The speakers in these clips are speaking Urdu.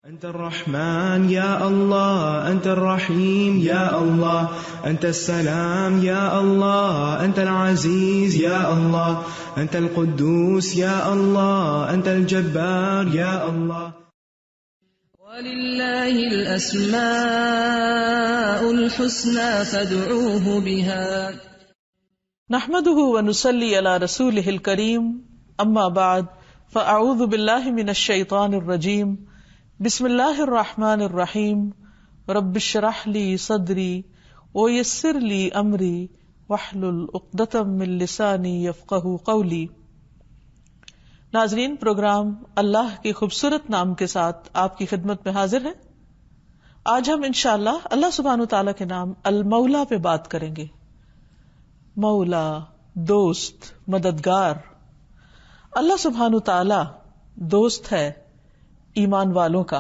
أنت الرحمن يا الله، أنت الرحيم يا الله، أنت السلام يا الله، أنت العزيز يا الله، أنت القدوس يا الله، أنت الجبار يا الله. ولله الأسماء الحسنى فادعوه بها. نحمده ونصلي على رسوله الكريم، أما بعد فأعوذ بالله من الشيطان الرجيم. بسم اللہ الرحمن الرحیم. رب اشرح لی صدری ویسر لی امری واحلل عقدۃ من لسانی یفقہوا قولی. ناظرین، پروگرام اللہ کے خوبصورت نام کے ساتھ آپ کی خدمت میں حاضر ہے. آج ہم انشاءاللہ اللہ سبحانہ تعالیٰ کے نام المولا پہ بات کریں گے. مولا، دوست، مددگار. اللہ سبحانہ تعالیٰ دوست ہے ایمان والوں کا،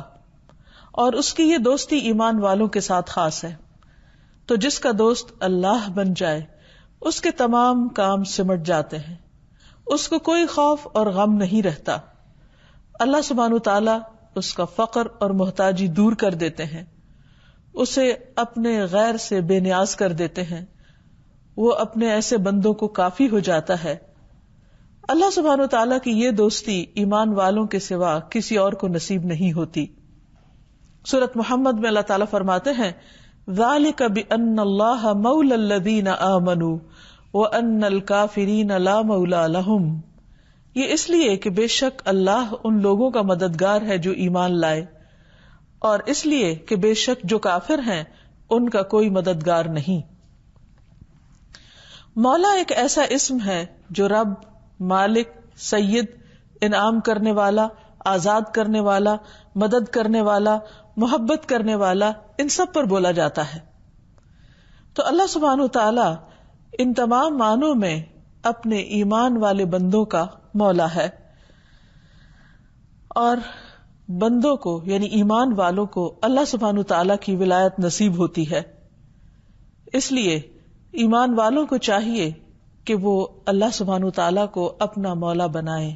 اور اس کی یہ دوستی ایمان والوں کے ساتھ خاص ہے. تو جس کا دوست اللہ بن جائے اس کے تمام کام سمٹ جاتے ہیں، اس کو کوئی خوف اور غم نہیں رہتا. اللہ سبحانہ تعالیٰ اس کا فقر اور محتاجی دور کر دیتے ہیں، اسے اپنے غیر سے بے نیاز کر دیتے ہیں، وہ اپنے ایسے بندوں کو کافی ہو جاتا ہے. اللہ سبحانہ تعالیٰ کی یہ دوستی ایمان والوں کے سوا کسی اور کو نصیب نہیں ہوتی. سورۃ محمد میں اللہ تعالیٰ فرماتے ہیں ذَلِكَ بِأَنَّ اللَّهَ مَوْلَى الَّذِينَ آمَنُوا وَأَنَّ الْكَافِرِينَ لَا مَوْلَى لَهُمْ. یہ اس لیے کہ بے شک اللہ ان لوگوں کا مددگار ہے جو ایمان لائے، اور اس لیے کہ بے شک جو کافر ہیں ان کا کوئی مددگار نہیں. مولا ایک ایسا اسم ہے جو رب، مالک، سید، انعام کرنے والا، آزاد کرنے والا، مدد کرنے والا، محبت کرنے والا، ان سب پر بولا جاتا ہے. تو اللہ سبحانہ تعالی ان تمام معنوں میں اپنے ایمان والے بندوں کا مولا ہے، اور بندوں کو یعنی ایمان والوں کو اللہ سبحانہ تعالی کی ولایت نصیب ہوتی ہے. اس لیے ایمان والوں کو چاہیے کہ وہ اللہ سبحانہ تعالیٰ کو اپنا مولا بنائیں.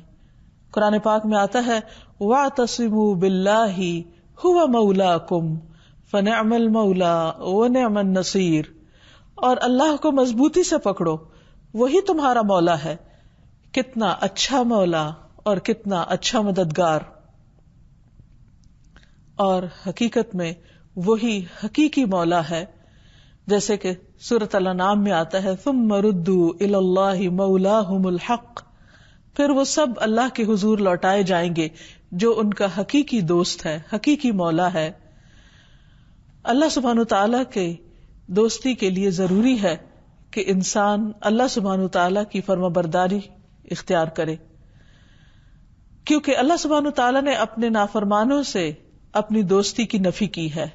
قرآن پاک میں آتا ہے وَاعْتَصِمُوا بِاللَّهِ هُوَ مَوْلَاكُمْ فَنِعْمَ الْمَوْلَى وَنِعْمَ النَّصِيرُ. اور اللہ کو مضبوطی سے پکڑو، وہی تمہارا مولا ہے، کتنا اچھا مولا اور کتنا اچھا مددگار. اور حقیقت میں وہی حقیقی مولا ہے، جیسے کہ سورۃ الانعام میں آتا ہے ثم ردوا الی اللہ مولاہم الحق. پھر وہ سب اللہ کے حضور لوٹائے جائیں گے جو ان کا حقیقی دوست ہے، حقیقی مولا ہے. اللہ سبحانہ تعالیٰ کے دوستی کے لیے ضروری ہے کہ انسان اللہ سبحانہ تعالیٰ کی فرما برداری اختیار کرے، کیونکہ اللہ سبحانہ تعالیٰ نے اپنے نافرمانوں سے اپنی دوستی کی نفی کی ہے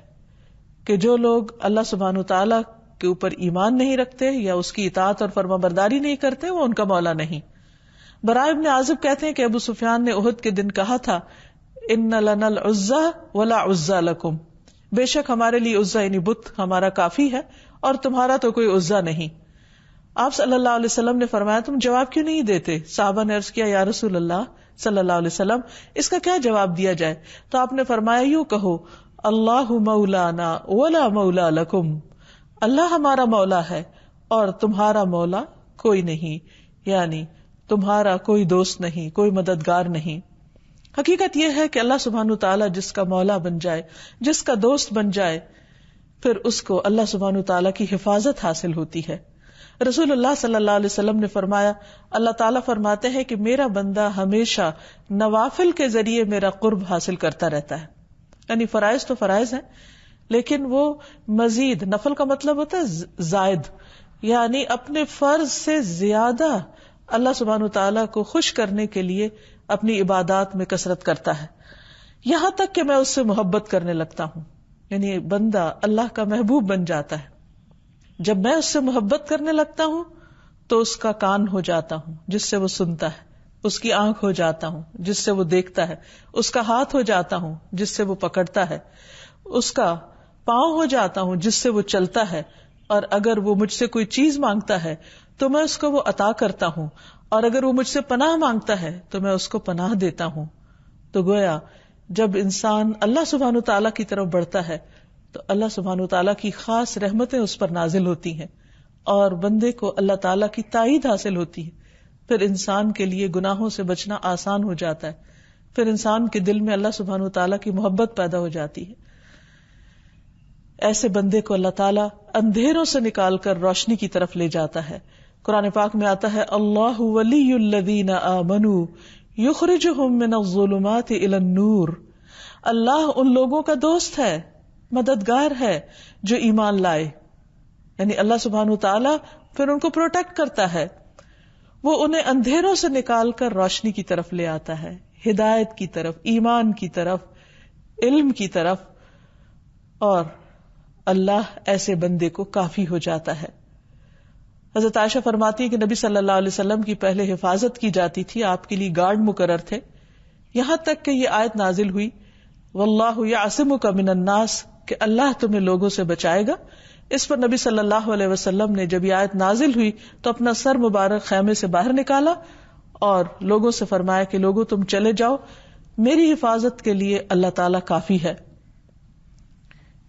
کہ جو لوگ اللہ سبحانہ تعالیٰ کے اوپر ایمان نہیں رکھتے یا اس کی اطاعت اور فرما برداری نہیں کرتے، وہ ان کا مولا نہیں. براء ابن عازب کہتے ہیں کہ ابو سفیان نے احد کے دن کہا تھا ان لنا العزى ولا عزى لكم. بے شک ہمارے لیے عزا یعنی بت ہمارا کافی ہے اور تمہارا تو کوئی عزا نہیں. آپ صلی اللہ علیہ وسلم نے فرمایا تم جواب کیوں نہیں دیتے؟ صحابہ نے عرض کیا یا رسول اللہ صلی اللہ علیہ وسلم اس کا کیا جواب دیا جائے؟ تو آپ نے فرمایا یوں کہو اللہ مولانا ولا مولا لکم. اللہ ہمارا مولا ہے اور تمہارا مولا کوئی نہیں، یعنی تمہارا کوئی دوست نہیں، کوئی مددگار نہیں. حقیقت یہ ہے کہ اللہ سبحانہ تعالیٰ جس کا مولا بن جائے، جس کا دوست بن جائے، پھر اس کو اللہ سبحانہ تعالیٰ کی حفاظت حاصل ہوتی ہے. رسول اللہ صلی اللہ علیہ وسلم نے فرمایا اللہ تعالیٰ فرماتے ہیں کہ میرا بندہ ہمیشہ نوافل کے ذریعے میرا قرب حاصل کرتا رہتا ہے. یعنی فرائض تو فرائض ہیں، لیکن وہ مزید، نفل کا مطلب ہوتا ہے زائد، یعنی اپنے فرض سے زیادہ اللہ سبحانہ تعالیٰ کو خوش کرنے کے لیے اپنی عبادات میں کثرت کرتا ہے، یہاں تک کہ میں اس سے محبت کرنے لگتا ہوں. یعنی بندہ اللہ کا محبوب بن جاتا ہے. جب میں اس سے محبت کرنے لگتا ہوں تو اس کا کان ہو جاتا ہوں جس سے وہ سنتا ہے، اس کی آنکھ ہو جاتا ہوں جس سے وہ دیکھتا ہے، اس کا ہاتھ ہو جاتا ہوں جس سے وہ پکڑتا ہے، اس کا پاؤں ہو جاتا ہوں جس سے وہ چلتا ہے، اور اگر وہ مجھ سے کوئی چیز مانگتا ہے تو میں اس کو وہ عطا کرتا ہوں، اور اگر وہ مجھ سے پناہ مانگتا ہے تو میں اس کو پناہ دیتا ہوں. تو گویا جب انسان اللہ سبحانہ تعالیٰ کی طرف بڑھتا ہے تو اللہ سبحانہ تعالیٰ کی خاص رحمتیں اس پر نازل ہوتی ہیں اور بندے کو اللہ تعالیٰ کی تائید حاصل ہوتی ہے. پھر انسان کے لیے گناہوں سے بچنا آسان ہو جاتا ہے. پھر انسان کے دل میں اللہ سبحانہ تعالیٰ کی محبت پیدا ہو جاتی ہے. ایسے بندے کو اللہ تعالیٰ اندھیروں سے نکال کر روشنی کی طرف لے جاتا ہے. قرآن پاک میں آتا ہے اللہ ولی الذین آمنوا یخرجہم من الظلمات الی النور. اللہ ان لوگوں کا دوست ہے، مددگار ہے جو ایمان لائے. یعنی اللہ سبحانہ تعالیٰ پھر ان کو پروٹیکٹ کرتا ہے. وہ انہیں اندھیروں سے نکال کر روشنی کی طرف لے آتا ہے، ہدایت کی طرف، ایمان کی طرف، علم کی طرف. اور اللہ ایسے بندے کو کافی ہو جاتا ہے. حضرت عائشہ فرماتی ہے کہ نبی صلی اللہ علیہ وسلم کی پہلے حفاظت کی جاتی تھی، آپ کے لیے گارڈ مقرر تھے، یہاں تک کہ یہ آیت نازل ہوئی واللہ یعصمک من الناس، کہ اللہ تمہیں لوگوں سے بچائے گا. اس پر نبی صلی اللہ علیہ وسلم نے جب یہ آیت نازل ہوئی تو اپنا سر مبارک خیمے سے باہر نکالا اور لوگوں سے فرمایا کہ لوگوں تم چلے جاؤ، میری حفاظت کے لیے اللہ تعالیٰ کافی ہے.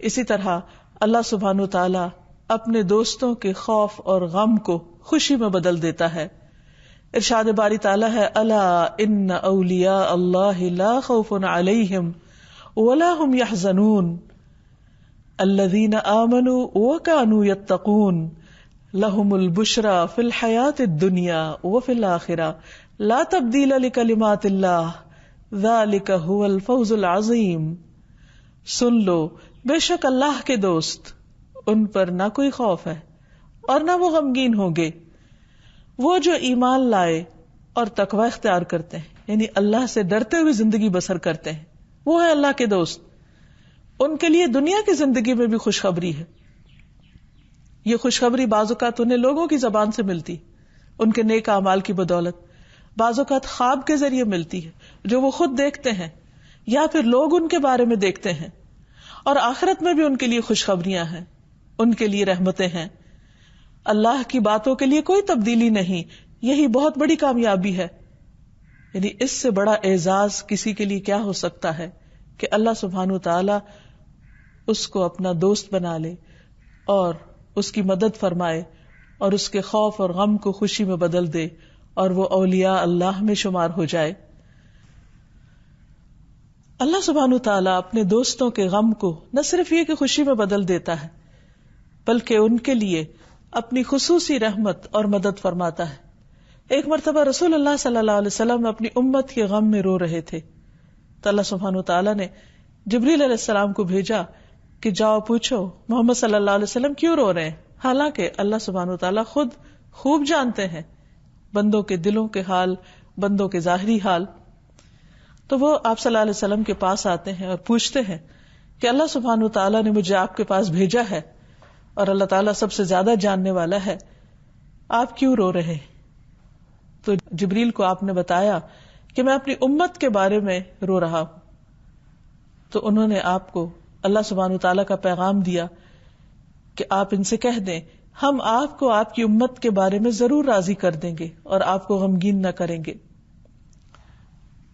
اسی طرح اللہ سبحانہ تعالیٰ اپنے دوستوں کے خوف اور غم کو خوشی میں بدل دیتا ہے. ارشاد باری تعالیٰ ہے الا ان اولیاء اللہ لا خوف علیہم ولا هم يحزنون الذین آمنوا وکانوا یتقون لهم البشرى فی الحیاۃ الدنیا وفی الآخرہ لا تبدیل لکلمات اللہ ذلک هو الفوز العظیم. سن لو، بے شک اللہ کے دوست، ان پر نہ کوئی خوف ہے اور نہ وہ غمگین ہوں گے، وہ جو ایمان لائے اور تقوی اختیار کرتے ہیں، یعنی اللہ سے ڈرتے ہوئے زندگی بسر کرتے ہیں، وہ ہے اللہ کے دوست. ان کے لیے دنیا کی زندگی میں بھی خوشخبری ہے. یہ خوشخبری بعض اوقات انہیں لوگوں کی زبان سے ملتی، ان کے نیک اعمال کی بدولت، بعض اوقات خواب کے ذریعے ملتی ہے جو وہ خود دیکھتے ہیں یا پھر لوگ ان کے بارے میں دیکھتے ہیں. اور آخرت میں بھی ان کے لیے خوشخبریاں ہیں، ان کے لیے رحمتیں ہیں. اللہ کی باتوں کے لیے کوئی تبدیلی نہیں، یہی بہت بڑی کامیابی ہے. یعنی اس سے بڑا اعزاز کسی کے لیے کیا ہو سکتا ہے کہ اللہ سبحانہ تعالی اس کو اپنا دوست بنا لے اور اس کی مدد فرمائے اور اس کے خوف اور غم کو خوشی میں بدل دے اور وہ اولیاء اللہ میں شمار ہو جائے. اللہ سبحانہ تعالیٰ اپنے دوستوں کے غم کو نہ صرف یہ کہ خوشی میں بدل دیتا ہے بلکہ ان کے لیے اپنی خصوصی رحمت اور مدد فرماتا ہے. ایک مرتبہ رسول اللہ صلی اللہ علیہ وسلم اپنی امت کے غم میں رو رہے تھے تو اللہ سبحانہ تعالیٰ نے جبریل علیہ السلام کو بھیجا کہ جاؤ پوچھو محمد صلی اللہ علیہ وسلم کیوں رو رہے ہیں، حالانکہ اللہ سبحانہ تعالیٰ خود خوب جانتے ہیں بندوں کے دلوں کے حال، بندوں کے ظاہری حال. تو وہ آپ صلی اللہ علیہ وسلم کے پاس آتے ہیں اور پوچھتے ہیں کہ اللہ سبحانہ تعالیٰ نے مجھے آپ کے پاس بھیجا ہے اور اللہ تعالیٰ سب سے زیادہ جاننے والا ہے، آپ کیوں رو رہے؟ تو جبریل کو آپ نے بتایا کہ میں اپنی امت کے بارے میں رو رہا ہوں. تو انہوں نے آپ کو اللہ سبحانہ تعالیٰ کا پیغام دیا کہ آپ ان سے کہہ دیں ہم آپ کو آپ کی امت کے بارے میں ضرور راضی کر دیں گے اور آپ کو غمگین نہ کریں گے.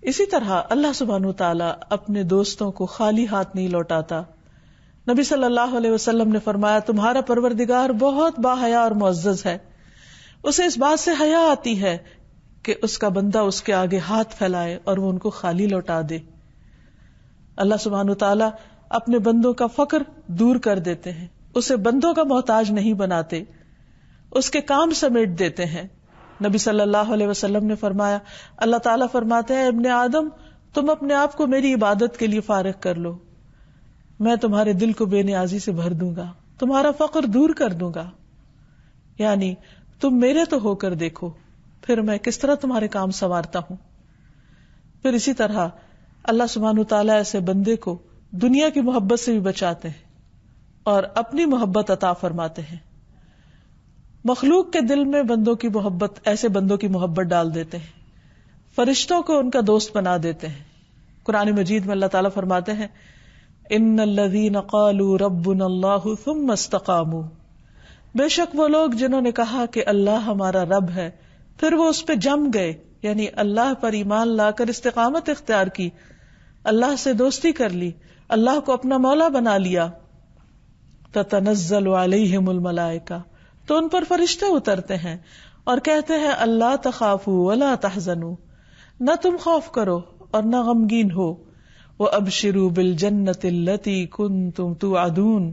اسی طرح اللہ سبحانہ تعالیٰ اپنے دوستوں کو خالی ہاتھ نہیں لوٹاتا. نبی صلی اللہ علیہ وسلم نے فرمایا تمہارا پروردگار بہت باحیا اور معزز ہے، اسے اس بات سے حیا آتی ہے کہ اس کا بندہ اس کے آگے ہاتھ پھیلائے اور وہ ان کو خالی لوٹا دے. اللہ سبحانہ تعالیٰ اپنے بندوں کا فقر دور کر دیتے ہیں، اسے بندوں کا محتاج نہیں بناتے، اس کے کام سمیٹ دیتے ہیں. نبی صلی اللہ علیہ وسلم نے فرمایا اللہ تعالیٰ فرماتے ہیں ابن آدم تم اپنے آپ کو میری عبادت کے لیے فارغ کر لو، میں تمہارے دل کو بے نیازی سے بھر دوں گا، تمہارا فقر دور کر دوں گا. یعنی تم میرے تو ہو کر دیکھو پھر میں کس طرح تمہارے کام سنوارتا ہوں. پھر اسی طرح اللہ سبحانہ تعالیٰ ایسے بندے کو دنیا کی محبت سے بھی بچاتے ہیں اور اپنی محبت عطا فرماتے ہیں. مخلوق کے دل میں بندوں کی محبت، ایسے بندوں کی محبت ڈال دیتے ہیں، فرشتوں کو ان کا دوست بنا دیتے ہیں. قرآن مجید میں اللہ تعالیٰ فرماتے ہیں ان الذین قالوا ربنا اللہ ثم استقاموا، بے شک وہ لوگ جنہوں نے کہا کہ اللہ ہمارا رب ہے پھر وہ اس پہ جم گئے، یعنی اللہ پر ایمان لا کر استقامت اختیار کی. اللہ سے دوستی کر لی، اللہ کو اپنا مولا بنا لیا، تتنزل علیہم الملائکہ، تو ان پر فرشتے اترتے ہیں اور کہتے ہیں اللہ تخافوا ولا تحزنوا، نہ تم خوف کرو اور نہ غمگین ہو، وابشروا بالجنۃ التی کنتم توعدون،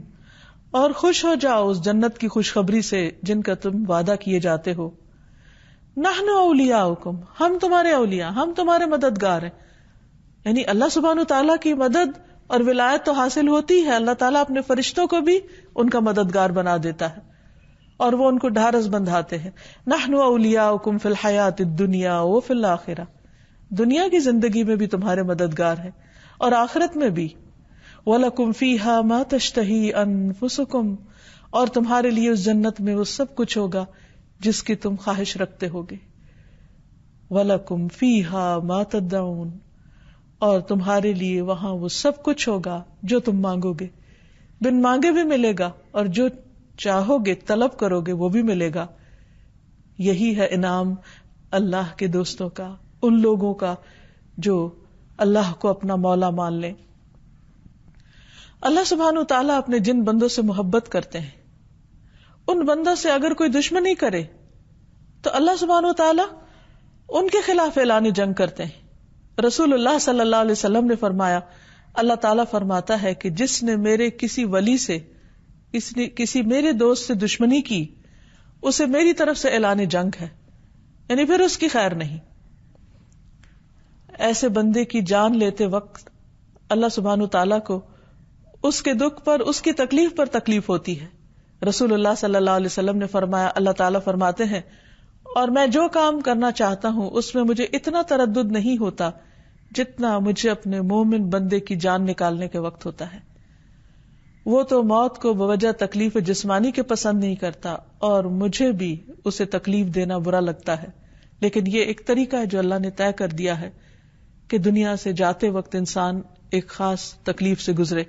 اور خوش ہو جاؤ اس جنت کی خوشخبری سے جن کا تم وعدہ کیے جاتے ہو. نحن اولیاؤکم، ہم تمہارے اولیاء، ہم تمہارے مددگار ہیں. یعنی اللہ سبحانہ تعالیٰ کی مدد اور ولایت تو حاصل ہوتی ہے، اللہ تعالیٰ اپنے فرشتوں کو بھی ان کا مددگار بنا دیتا ہے اور وہ ان کو ڈھارس بندھاتے ہیں. نحن اولیاؤکم فی الحیات الدنیا وفی الآخرہ، دنیا کی زندگی میں بھی تمہارے مددگار ہیں اور آخرت میں بھی. وَلَكُمْ فِيهَا مَا تَشْتَهِي أَنفُسُكُمْ، اور تمہارے لیے اس جنت میں وہ سب کچھ ہوگا جس کی تم خواہش رکھتے ہوگے. وَلَكُمْ فِيهَا مَا تَدَّعُونَ، اور تمہارے لیے وہاں وہ سب کچھ ہوگا جو تم مانگو گے، بن مانگے بھی ملے گا اور جو چاہو گے طلب کرو گے وہ بھی ملے گا. یہی ہے انعام اللہ کے دوستوں کا، ان لوگوں کا جو اللہ کو اپنا مولا مان لیں. اللہ سبحانہ تعالیٰ اپنے جن بندوں سے محبت کرتے ہیں ان بندوں سے اگر کوئی دشمنی کرے تو اللہ سبحانہ تعالیٰ ان کے خلاف اعلان جنگ کرتے ہیں. رسول اللہ صلی اللہ علیہ وسلم نے فرمایا، اللہ تعالیٰ فرماتا ہے کہ جس نے میرے کسی ولی سے، کسی میرے دوست سے دشمنی کی، اسے میری طرف سے اعلان جنگ ہے، یعنی پھر اس کی خیر نہیں. ایسے بندے کی جان لیتے وقت اللہ سبحانہ تعالیٰ کو اس کے دکھ پر، اس کی تکلیف پر تکلیف ہوتی ہے. رسول اللہ صلی اللہ علیہ وسلم نے فرمایا، اللہ تعالیٰ فرماتے ہیں، اور میں جو کام کرنا چاہتا ہوں اس میں مجھے اتنا تردد نہیں ہوتا جتنا مجھے اپنے مومن بندے کی جان نکالنے کے وقت ہوتا ہے. وہ تو موت کو بوجہ تکلیف جسمانی کے پسند نہیں کرتا اور مجھے بھی اسے تکلیف دینا برا لگتا ہے، لیکن یہ ایک طریقہ ہے جو اللہ نے طے کر دیا ہے کہ دنیا سے جاتے وقت انسان ایک خاص تکلیف سے گزرے،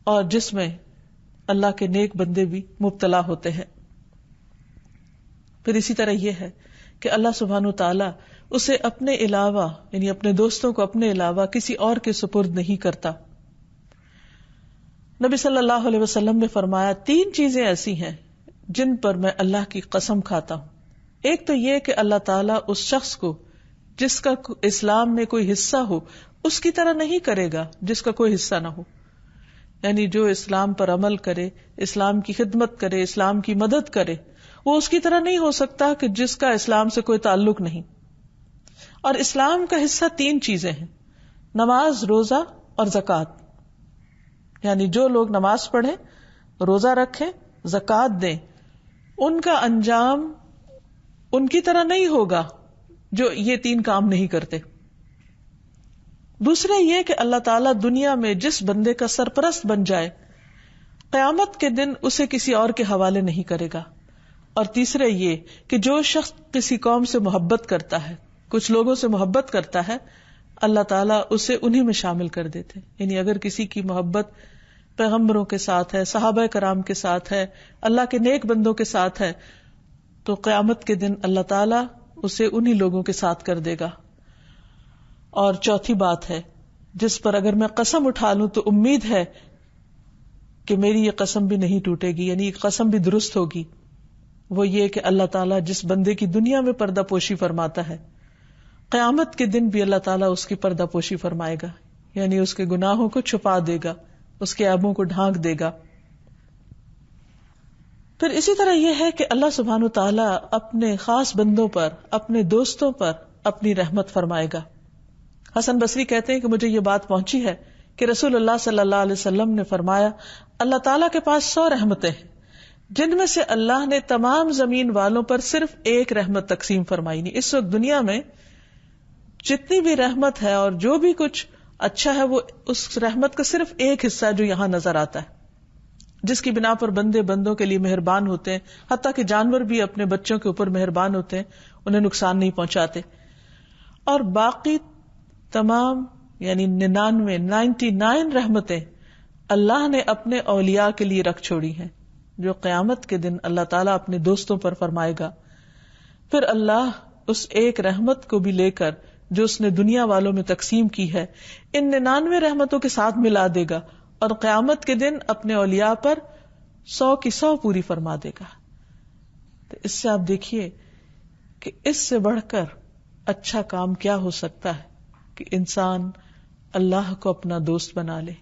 اور جس میں اللہ کے نیک بندے بھی مبتلا ہوتے ہیں. پھر اسی طرح یہ ہے کہ اللہ سبحانہ تعالیٰ اسے اپنے علاوہ، یعنی اپنے دوستوں کو اپنے علاوہ کسی اور کے سپرد نہیں کرتا. نبی صلی اللہ علیہ وسلم نے فرمایا، 3 چیزیں ایسی ہیں جن پر میں اللہ کی قسم کھاتا ہوں. ایک تو یہ کہ اللہ تعالیٰ اس شخص کو جس کا اسلام میں کوئی حصہ ہو اس کی طرح نہیں کرے گا جس کا کوئی حصہ نہ ہو. یعنی جو اسلام پر عمل کرے، اسلام کی خدمت کرے، اسلام کی مدد کرے، وہ اس کی طرح نہیں ہو سکتا کہ جس کا اسلام سے کوئی تعلق نہیں. اور اسلام کا حصہ 3 چیزیں ہیں، نماز، روزہ اور زکوٰۃ. یعنی جو لوگ نماز پڑھیں، روزہ رکھیں، زکوٰۃ دیں، ان کا انجام ان کی طرح نہیں ہوگا جو یہ 3 کام نہیں کرتے. دوسرا یہ کہ اللہ تعالیٰ دنیا میں جس بندے کا سرپرست بن جائے، قیامت کے دن اسے کسی اور کے حوالے نہیں کرے گا. اور تیسرا یہ کہ جو شخص کسی قوم سے محبت کرتا ہے، کچھ لوگوں سے محبت کرتا ہے، اللہ تعالیٰ اسے انہی میں شامل کر دیتے. یعنی اگر کسی کی محبت پیغمبروں کے ساتھ ہے، صحابہ کرام کے ساتھ ہے، اللہ کے نیک بندوں کے ساتھ ہے، تو قیامت کے دن اللہ تعالیٰ اسے انہی لوگوں کے ساتھ کر دے گا. اور چوتھی بات ہے جس پر اگر میں قسم اٹھا لوں تو امید ہے کہ میری یہ قسم بھی نہیں ٹوٹے گی، یعنی یہ قسم بھی درست ہوگی. وہ یہ کہ اللہ تعالیٰ جس بندے کی دنیا میں پردہ پوشی فرماتا ہے، قیامت کے دن بھی اللہ تعالیٰ اس کی پردہ پوشی فرمائے گا، یعنی اس کے گناہوں کو چھپا دے گا، اس کے عیبوں کو ڈھانک دے گا. پھر اسی طرح یہ ہے کہ اللہ سبحانہ تعالیٰ اپنے خاص بندوں پر، اپنے دوستوں پر اپنی رحمت فرمائے گا. حسن بصری کہتے ہیں کہ مجھے یہ بات پہنچی ہے کہ رسول اللہ صلی اللہ علیہ وسلم نے فرمایا، اللہ تعالیٰ کے پاس 100 رحمتیں ہیں جن میں سے اللہ نے تمام زمین والوں پر صرف ایک رحمت تقسیم فرمائی. نہیں، اس وقت دنیا میں جتنی بھی رحمت ہے اور جو بھی کچھ اچھا ہے وہ اس رحمت کا صرف ایک حصہ ہے جو یہاں نظر آتا ہے، جس کی بنا پر بندے بندوں کے لیے مہربان ہوتے ہیں، حتیٰ کہ جانور بھی اپنے بچوں کے اوپر مہربان ہوتے ہیں، انہیں نقصان نہیں پہنچاتے. اور باقی تمام یعنی 99 رحمتیں اللہ نے اپنے اولیاء کے لیے رکھ چھوڑی ہیں، جو قیامت کے دن اللہ تعالیٰ اپنے دوستوں پر فرمائے گا. پھر اللہ اس ایک رحمت کو بھی لے کر جو اس نے دنیا والوں میں تقسیم کی ہے ان 99 رحمتوں کے ساتھ ملا دے گا اور قیامت کے دن اپنے اولیاء پر 100 کی 100 پوری فرما دے گا. تو اس سے آپ دیکھیے کہ اس سے بڑھ کر اچھا کام کیا ہو سکتا ہے کہ انسان اللہ کو اپنا دوست بنا لے،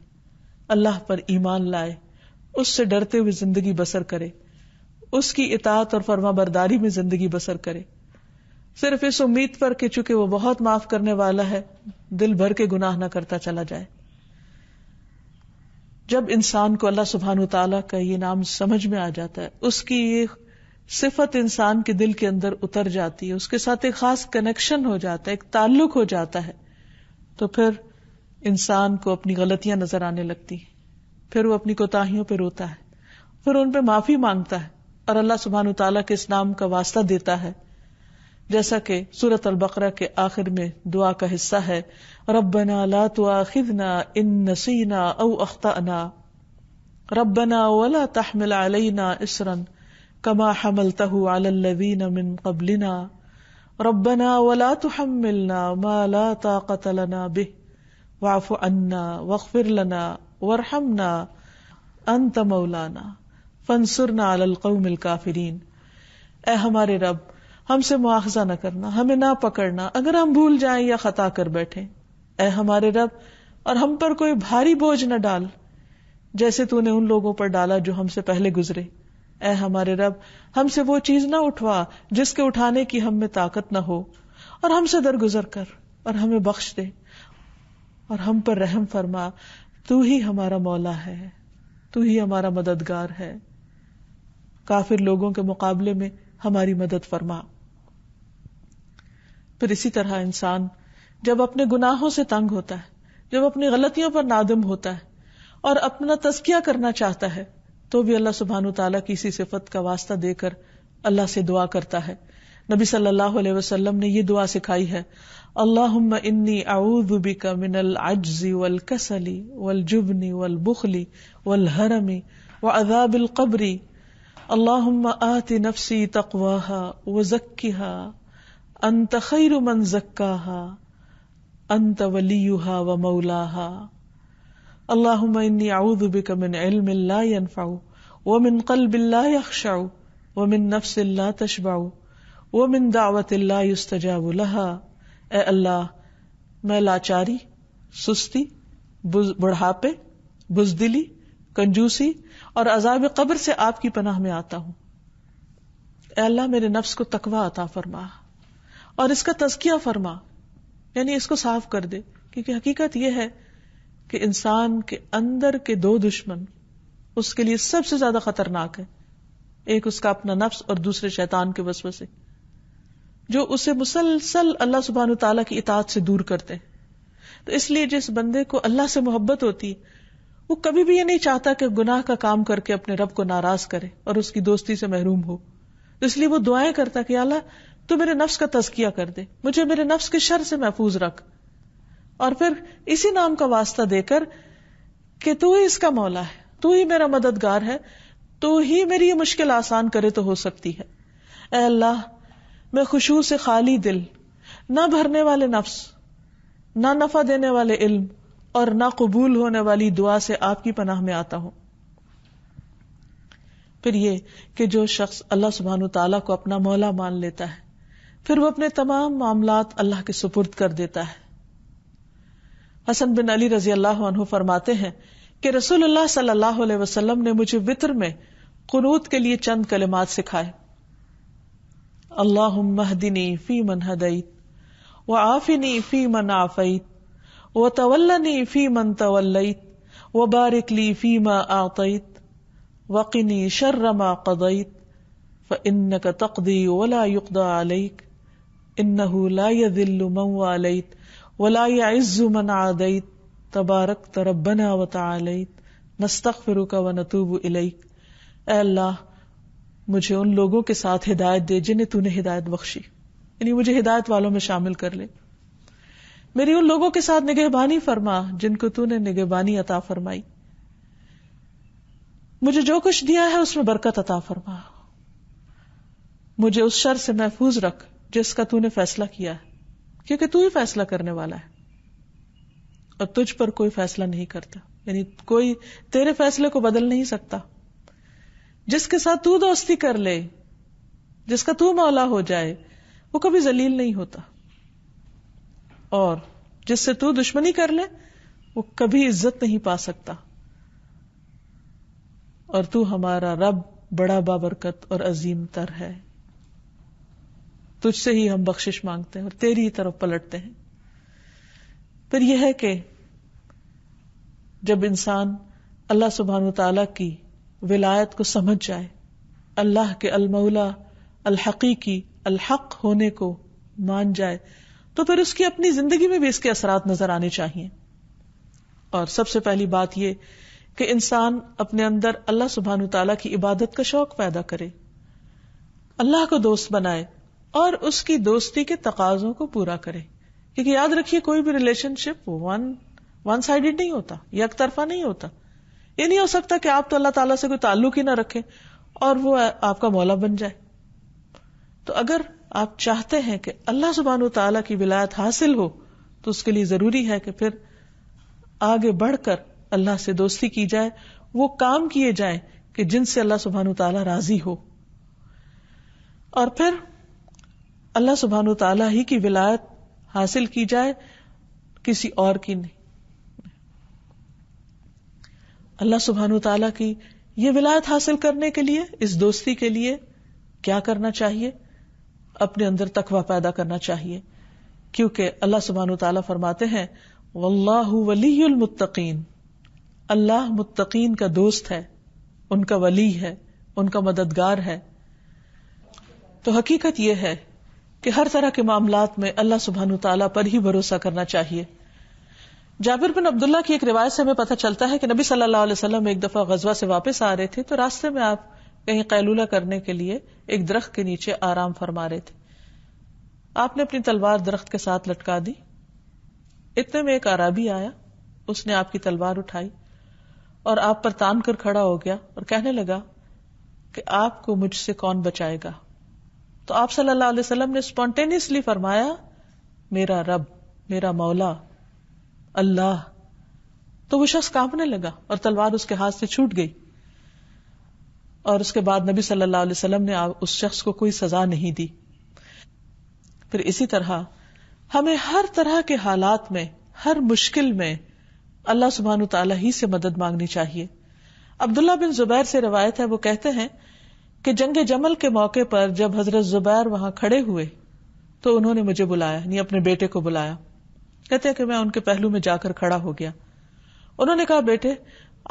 اللہ پر ایمان لائے، اس سے ڈرتے ہوئے زندگی بسر کرے، اس کی اطاعت اور فرما برداری میں زندگی بسر کرے، صرف اس امید پر کہ چونکہ وہ بہت معاف کرنے والا ہے دل بھر کے گناہ نہ کرتا چلا جائے. جب انسان کو اللہ سبحانہ وتعالیٰ کا یہ نام سمجھ میں آ جاتا ہے، اس کی یہ صفت انسان کے دل کے اندر اتر جاتی ہے، اس کے ساتھ ایک خاص کنیکشن ہو جاتا ہے، ایک تعلق ہو جاتا ہے، تو پھر انسان کو اپنی غلطیاں نظر آنے لگتی ہیں، پھر وہ اپنی کوتاہیوں پہ روتا ہے، پھر ان پہ معافی مانگتا ہے اور اللہ سبحانہ وتعالیٰ کے اس نام کا واسطہ دیتا ہے. جیسا کہ سورۃ البقرہ کے آخر میں دعا کا حصہ ہے، ربنا لا تؤاخذنا ان نسینا او اخطأنا ربنا ولا تحمل علینا اصرا كما حملته على الذين من قبلنا ربنا ولا تحملنا ما لا طاقة لنا به واعف عنا واغفر لنا وارحمنا انت مولانا فانصرنا على القوم الكافرين. اے ہمارے رب، ہم سے مواخذہ نہ کرنا، ہمیں نہ پکڑنا اگر ہم بھول جائیں یا خطا کر بیٹھیں. اے ہمارے رب، اور ہم پر کوئی بھاری بوجھ نہ ڈال جیسے تو نے ان لوگوں پر ڈالا جو ہم سے پہلے گزرے. اے ہمارے رب، ہم سے وہ چیز نہ اٹھوا جس کے اٹھانے کی ہم میں طاقت نہ ہو، اور ہم سے درگزر کر اور ہمیں بخش دے اور ہم پر رحم فرما. تو ہی ہمارا مولا ہے، تو ہی ہمارا مددگار ہے، کافر لوگوں کے مقابلے میں ہماری مدد فرما. پھر اسی طرح انسان جب اپنے گناہوں سے تنگ ہوتا ہے، جب اپنی غلطیوں پر نادم ہوتا ہے اور اپنا تزکیہ کرنا چاہتا ہے، تو بھی اللہ سبحانہ وتعالیٰ کی اسی صفت کا واسطہ دے کر اللہ سے دعا کرتا ہے. نبی صلی اللہ علیہ وسلم نے یہ دعا سکھائی ہے، اللہم انی اعوذ بک من العجز والکسل والجبن والبخل والحرم وعذاب القبر اللہم آت نفسی تقواها وزکها انت خیر من زکاها انت ولیها ومولاها. اللہم انی اعوذ بک من علم لا ينفع ومن قلب لا يخشع ومن نفس لا تشبع ومن دعوت لا يستجاب لها. اے اللہ، میں لاچاری، سستی، بڑھاپے، بزدلی، کنجوسی اور عذاب قبر سے آپ کی پناہ میں آتا ہوں. اے اللہ، میرے نفس کو تقوی عطا فرما اور اس کا تزکیہ فرما، یعنی اس کو صاف کر دے. کیونکہ حقیقت یہ ہے کہ انسان کے اندر کے دو دشمن اس کے لیے سب سے زیادہ خطرناک ہے. ایک اس کا اپنا نفس اور دوسرے شیطان کے وسوسے، جو اسے مسلسل اللہ سبحانہ وتعالیٰ کی اطاعت سے دور کرتے ہیں. تو اس لیے جس بندے کو اللہ سے محبت ہوتی وہ کبھی بھی یہ نہیں چاہتا کہ گناہ کا کام کر کے اپنے رب کو ناراض کرے اور اس کی دوستی سے محروم ہو. اس لیے وہ دعائیں کرتا کہ اللہ تو میرے نفس کا تزکیہ کر دے، مجھے میرے نفس کے شر سے محفوظ رکھ، اور پھر اسی نام کا واسطہ دے کر کہ تو ہی اس کا مولا ہے، تو ہی میرا مددگار ہے، تو ہی میری یہ مشکل آسان کرے تو ہو سکتی ہے. اے اللہ، میں خشوع سے خالی دل، نہ بھرنے والے نفس، نہ نفع دینے والے علم اور نہ قبول ہونے والی دعا سے آپ کی پناہ میں آتا ہوں. پھر یہ کہ جو شخص اللہ سبحانہ وتعالیٰ کو اپنا مولا مان لیتا ہے پھر وہ اپنے تمام معاملات اللہ کے سپرد کر دیتا ہے. حسن بن علی رضی اللہ عنہ فرماتے ہیں کہ رسول اللہ صلی اللہ علیہ وسلم نے مجھے وتر میں قنوت کے لیے چند کلمات سکھائے. اللہم اہدنی فی من ہدیت وعافنی فی من عافیت وتولنی فی من تولیت وبارک لی فی ما اعطیت وقنی شر ما قضیت فانک تقضی ولا یقضى علیک انہ لا یذل من والیت ولا يعز من عادیت تبارکت ربنا وتعالیت نستغفرک ونتوب الیک. اے اللہ، مجھے ان لوگوں کے ساتھ ہدایت دے جنہیں تو نے ہدایت بخشی، یعنی مجھے ہدایت والوں میں شامل کر لے. میری ان لوگوں کے ساتھ نگہبانی فرما جن کو تو نے نگہبانی عطا فرمائی. مجھے جو کچھ دیا ہے اس میں برکت عطا فرما. مجھے اس شر سے محفوظ رکھ جس کا تو نے فیصلہ کیا ہے. کیونکہ تو ہی فیصلہ کرنے والا ہے اور تجھ پر کوئی فیصلہ نہیں کرتا، یعنی کوئی تیرے فیصلے کو بدل نہیں سکتا. جس کے ساتھ تو دوستی کر لے، جس کا تو مولا ہو جائے، وہ کبھی ذلیل نہیں ہوتا، اور جس سے تو دشمنی کر لے وہ کبھی عزت نہیں پا سکتا. اور تو ہمارا رب بڑا بابرکت اور عظیم تر ہے، تجھ سے ہی ہم بخشش مانگتے ہیں اور تیری ہی طرف پلٹتے ہیں. پھر یہ ہے کہ جب انسان اللہ سبحانہ وتعالی کی ولایت کو سمجھ جائے، اللہ کے المولا الحقیقی الحق ہونے کو مان جائے، تو پھر اس کی اپنی زندگی میں بھی اس کے اثرات نظر آنے چاہیے. اور سب سے پہلی بات یہ کہ انسان اپنے اندر اللہ سبحانہ وتعالی کی عبادت کا شوق پیدا کرے، اللہ کو دوست بنائے اور اس کی دوستی کے تقاضوں کو پورا کرے. کیونکہ یاد رکھیے کوئی بھی ریلیشن شپ ون سائیڈڈ نہیں ہوتا، یک طرفہ نہیں ہوتا. یہ نہیں ہو سکتا کہ آپ تو اللہ تعالیٰ سے کوئی تعلق ہی نہ رکھیں اور وہ آپ کا مولا بن جائے. تو اگر آپ چاہتے ہیں کہ اللہ سبحانہ وتعالیٰ کی ولایت حاصل ہو تو اس کے لیے ضروری ہے کہ پھر آگے بڑھ کر اللہ سے دوستی کی جائے، وہ کام کیے جائیں کہ جن سے اللہ سبحانہ وتعالیٰ راضی ہو، اور پھر اللہ سبحانہ وتعالیٰ ہی کی ولایت حاصل کی جائے، کسی اور کی نہیں. اللہ سبحانہ وتعالیٰ کی یہ ولایت حاصل کرنے کے لیے، اس دوستی کے لیے کیا کرنا چاہیے؟ اپنے اندر تقویٰ پیدا کرنا چاہیے، کیونکہ اللہ سبحانہ وتعالیٰ فرماتے ہیں واللہ ولی المتقین، اللہ متقین کا دوست ہے، ان کا ولی ہے، ان کا مددگار ہے. تو حقیقت یہ ہے کہ ہر طرح کے معاملات میں اللہ سبحانہ وتعالیٰ پر ہی بھروسہ کرنا چاہیے. جابر بن عبداللہ کی ایک روایت سے ہمیں پتہ چلتا ہے کہ نبی صلی اللہ علیہ وسلم ایک دفعہ غزوہ سے واپس آ رہے تھے تو راستے میں آپ کہیں قیلولہ کرنے کے لیے ایک درخت کے نیچے آرام فرما رہے تھے. آپ نے اپنی تلوار درخت کے ساتھ لٹکا دی. اتنے میں ایک اعرابی آیا، اس نے آپ کی تلوار اٹھائی اور آپ پر تان کر کھڑا ہو گیا اور کہنے لگا کہ آپ کو مجھ سے کون بچائے گا؟ تو آپ صلی اللہ علیہ وسلم نے اسپونٹینیسلی فرمایا میرا رب، میرا مولا اللہ. تو وہ شخص کانپنے لگا اور تلوار اس کے ہاتھ سے چھوٹ گئی. اور اس کے بعد نبی صلی اللہ علیہ وسلم نے اس شخص کو کوئی سزا نہیں دی. پھر اسی طرح ہمیں ہر طرح کے حالات میں، ہر مشکل میں اللہ سبحانہ تعالیٰ ہی سے مدد مانگنی چاہیے. عبداللہ بن زبیر سے روایت ہے، وہ کہتے ہیں کہ جنگ جمل کے موقع پر جب حضرت زبیر وہاں کھڑے ہوئے تو انہوں نے مجھے بلایا، یعنی اپنے بیٹے کو بلایا. کہتے ہیں کہ میں ان کے پہلو میں جا کر کھڑا ہو گیا. انہوں نے کہا بیٹے،